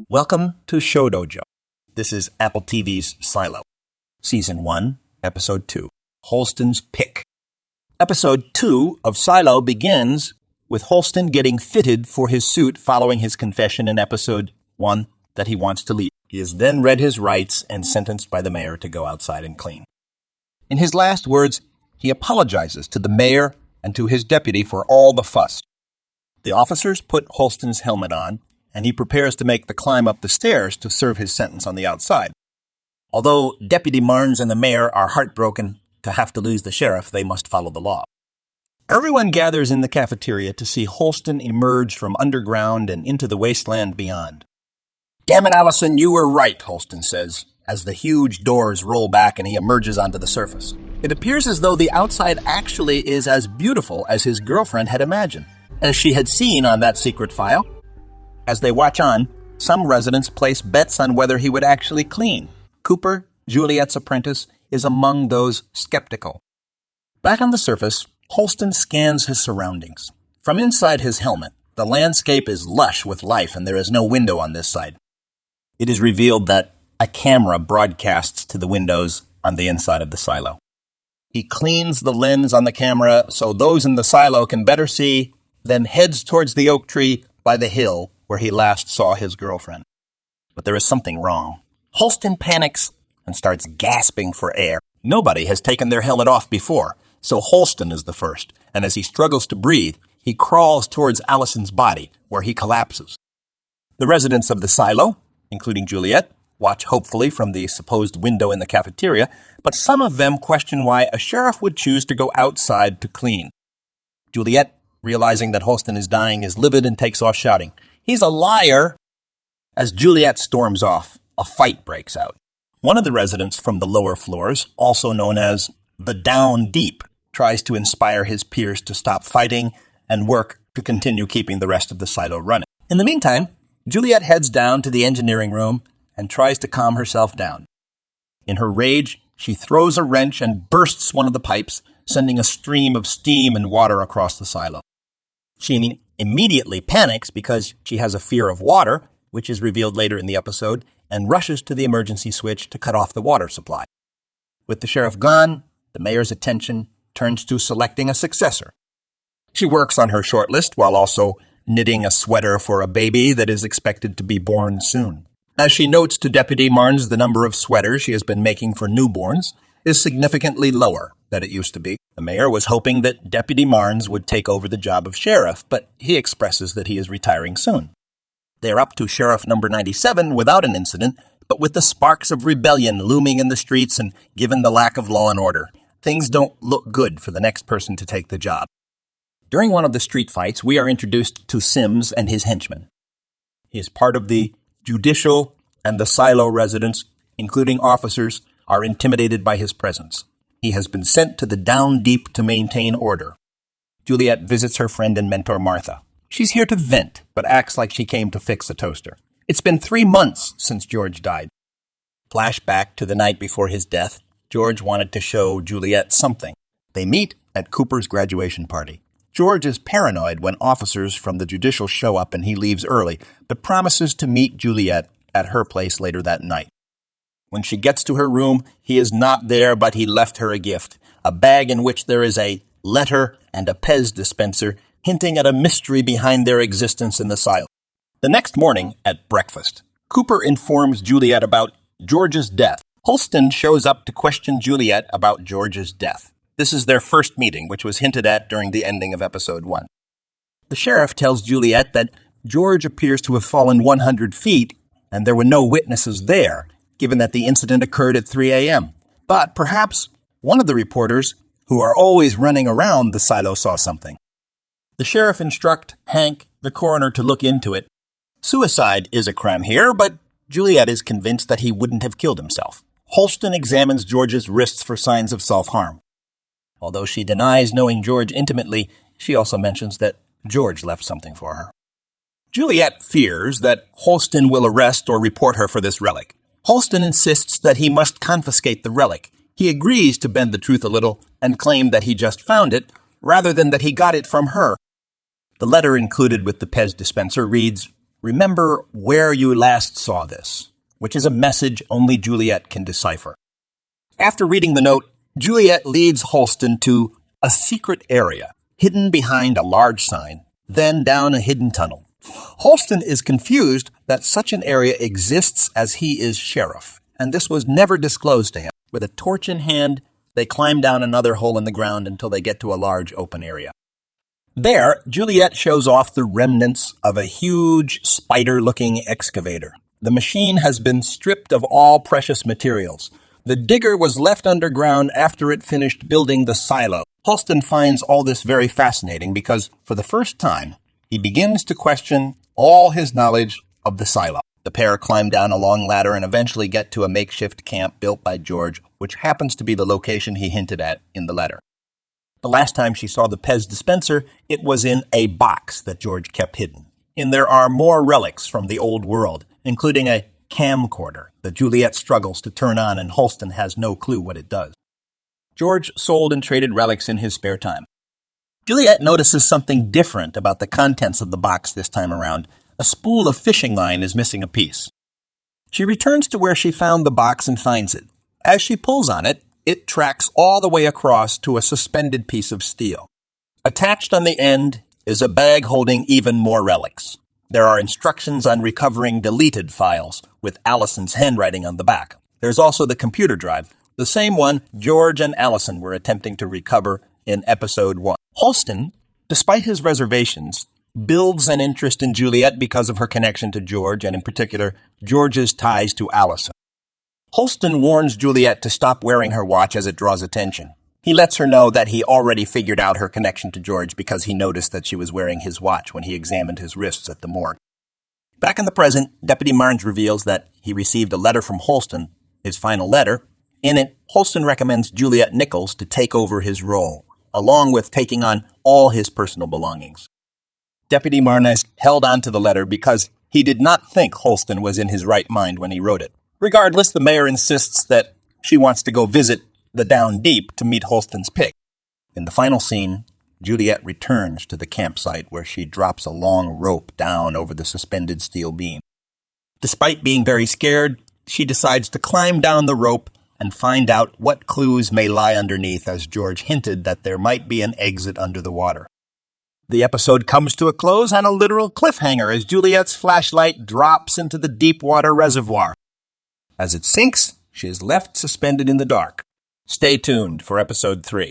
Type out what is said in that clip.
Welcome to Show Dojo. This is Apple TV's Silo. Season 1, Episode 2, Holston's Pick. Episode 2 of Silo begins with Holston getting fitted for his suit following his confession in Episode 1 that he wants to leave. He is then read his rights and sentenced by the mayor to go outside and clean. In his last words, he apologizes to the mayor and to his deputy for all the fuss. The officers put Holston's helmet on, and he prepares to make the climb up the stairs to serve his sentence on the outside. Although Deputy Marnes and the mayor are heartbroken to have to lose the sheriff, they must follow the law. Everyone gathers in the cafeteria to see Holston emerge from underground and into the wasteland beyond. "Damn it, Allison, you were right," Holston says, as the huge doors roll back and he emerges onto the surface. It appears as though the outside actually is as beautiful as his girlfriend had imagined, as she had seen on that secret file. As they watch on, some residents place bets on whether he would actually clean. Cooper, Juliet's apprentice, is among those skeptical. Back on the surface, Holston scans his surroundings. From inside his helmet, the landscape is lush with life and there is no window on this side. It is revealed that a camera broadcasts to the windows on the inside of the silo. He cleans the lens on the camera so those in the silo can better see, then heads towards the oak tree by the hill where he last saw his girlfriend. But there is something wrong. Holston panics and starts gasping for air. Nobody has taken their helmet off before, so Holston is the first, and as he struggles to breathe, he crawls towards Allison's body, where he collapses. The residents of the silo, including Juliet, watch hopefully from the supposed window in the cafeteria, but some of them question why a sheriff would choose to go outside to clean. Juliet, realizing that Holston is dying, is livid and takes off shouting, "He's a liar!" As Juliet storms off, a fight breaks out. One of the residents from the lower floors, also known as the Down Deep, tries to inspire his peers to stop fighting and work to continue keeping the rest of the silo running. In the meantime, Juliet heads down to the engineering room and tries to calm herself down. In her rage, she throws a wrench and bursts one of the pipes, sending a stream of steam and water across the silo. She immediately panics because she has a fear of water, which is revealed later in the episode, and rushes to the emergency switch to cut off the water supply. With the sheriff gone, the mayor's attention turns to selecting a successor. She works on her shortlist while also knitting a sweater for a baby that is expected to be born soon. As she notes to Deputy Marnes, the number of sweaters she has been making for newborns is significantly lower than it used to be. The mayor was hoping that Deputy Marnes would take over the job of sheriff, but he expresses that he is retiring soon. They're up to Sheriff number 97 without an incident, but with the sparks of rebellion looming in the streets and given the lack of law and order, things don't look good for the next person to take the job. During one of the street fights, we are introduced to Sims and his henchmen. He is part of the judicial, and the silo residents, including officers, are intimidated by his presence. He has been sent to the Down Deep to maintain order. Juliet visits her friend and mentor Martha. She's here to vent, but acts like she came to fix a toaster. It's been 3 months since George died. Flashback to the night before his death, George wanted to show Juliet something. They meet at Cooper's graduation party. George is paranoid when officers from the judicial show up and he leaves early, but promises to meet Juliet at her place later that night. When she gets to her room, he is not there, but he left her a gift, a bag in which there is a letter and a Pez dispenser, hinting at a mystery behind their existence in the silo. The next morning, at breakfast, Cooper informs Juliet about George's death. Holston shows up to question Juliet about George's death. This is their first meeting, which was hinted at during the ending of Episode 1. The sheriff tells Juliet that George appears to have fallen 100 feet, and there were no witnesses there, given that the incident occurred at 3 a.m. But perhaps one of the reporters, who are always running around the silo, saw something. The sheriff instructs Hank, the coroner, to look into it. Suicide is a crime here, but Juliet is convinced that he wouldn't have killed himself. Holston examines George's wrists for signs of self-harm. Although she denies knowing George intimately, she also mentions that George left something for her. Juliet fears that Holston will arrest or report her for this relic. Holston insists that he must confiscate the relic. He agrees to bend the truth a little and claim that he just found it, rather than that he got it from her. The letter included with the Pez dispenser reads, Remember where you last saw this, which is a message only Juliet can decipher. After reading the note, Juliet leads Holston to a secret area, hidden behind a large sign, then down a hidden tunnel. Holston is confused that such an area exists as he is sheriff, and this was never disclosed to him. With a torch in hand, they climb down another hole in the ground until they get to a large open area. There, Juliet shows off the remnants of a huge spider-looking excavator. The machine has been stripped of all precious materials. The digger was left underground after it finished building the silo. Holston finds all this very fascinating because, for the first time, he begins to question all his knowledge of the silo. The pair climb down a long ladder and eventually get to a makeshift camp built by George, which happens to be the location he hinted at in the letter. The last time she saw the Pez dispenser, it was in a box that George kept hidden. And there are more relics from the old world, including a camcorder that Juliet struggles to turn on and Holston has no clue what it does. George sold and traded relics in his spare time. Juliet notices something different about the contents of the box this time around. A spool of fishing line is missing a piece. She returns to where she found the box and finds it. As she pulls on it, it tracks all the way across to a suspended piece of steel. Attached on the end is a bag holding even more relics. There are instructions on recovering deleted files, with Allison's handwriting on the back. There's also the computer drive, the same one George and Allison were attempting to recover in episode 1. Holston, despite his reservations, builds an interest in Juliet because of her connection to George, and in particular, George's ties to Allison. Holston warns Juliet to stop wearing her watch as it draws attention. He lets her know that he already figured out her connection to George because he noticed that she was wearing his watch when he examined his wrists at the morgue. Back in the present, Deputy Marnes reveals that he received a letter from Holston, his final letter. In it, Holston recommends Juliet Nichols to take over his role, along with taking on all his personal belongings. Deputy Marnes held on to the letter because he did not think Holston was in his right mind when he wrote it. Regardless, the mayor insists that she wants to go visit the Down Deep to meet Holston's pick. In the final scene, Juliet returns to the campsite where she drops a long rope down over the suspended steel beam. Despite being very scared, she decides to climb down the rope and find out what clues may lie underneath, as George hinted that there might be an exit under the water. The episode comes to a close on a literal cliffhanger as Juliet's flashlight drops into the deep water reservoir. As it sinks, she is left suspended in the dark. Stay tuned for episode 3.